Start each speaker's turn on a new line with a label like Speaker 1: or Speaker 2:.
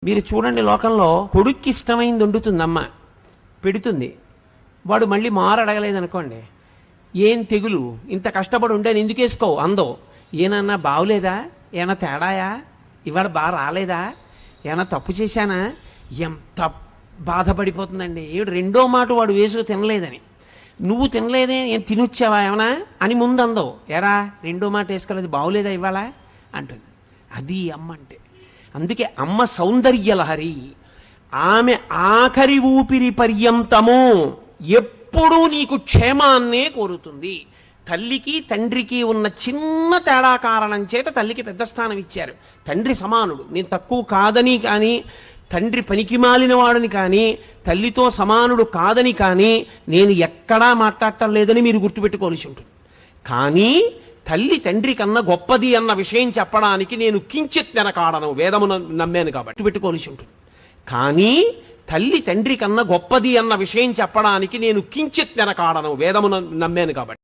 Speaker 1: మీరు చూడండి, లోకంలో కొడుక్కి ఇష్టమైంది వండుతుంది అమ్మ, పెడుతుంది. వాడు మళ్ళీ మారు అడగలేదనుకోండి, ఏం తెగులు, ఇంత కష్టపడి ఉంటే ఎందుకు వేసుకోవు అందో. ఏనన్నా బాగులేదా, ఏమన్నా తేడాయా, ఇవాళ బాగా రాలేదా, ఏమన్నా తప్పు చేశానా, ఎంత బాధపడిపోతుందండి. ఏడు రెండో మాట వాడు వేసుకు తినలేదని, నువ్వు తినలేదే, ఏం తినొచ్చావా ఏమన్నా అని ముందు అందో. ఎరా రెండో మాట వేసుకోలేదు, బాగులేదా ఇవాళ అంటుంది. అది అమ్మ అంటే. అందుకే అమ్మ సౌందర్యలహరి. ఆమె ఆఖరి ఊపిరి పర్యంతము ఎప్పుడూ నీకు క్షేమాన్నే కోరుతుంది. తల్లికి తండ్రికి ఉన్న చిన్న తేడా కారణం చేత తల్లికి పెద్ద స్థానం ఇచ్చారు. తండ్రి సమానుడు, నేను తక్కువ కాదని కానీ, తండ్రి పనికి మాలిన వాడని కానీ, తల్లితో సమానుడు కాదని కానీ నేను ఎక్కడా మాట్లాడటం లేదని మీరు గుర్తుపెట్టుకోవాల్సి ఉంటుంది. కానీ తల్లి తండ్రి కన్నా గొప్పది అన్న విషయం చెప్పడానికి నేను కించిత్ వెనకాడను, వేదమును నమ్మాను కాబట్టి పెట్టుకోవాల్సి ఉంటుంది. కానీ తల్లి తండ్రి కన్నా గొప్పది అన్న విషయం చెప్పడానికి నేను కించిత్ వెనకాడను, వేదమును నమ్మాను కాబట్టి.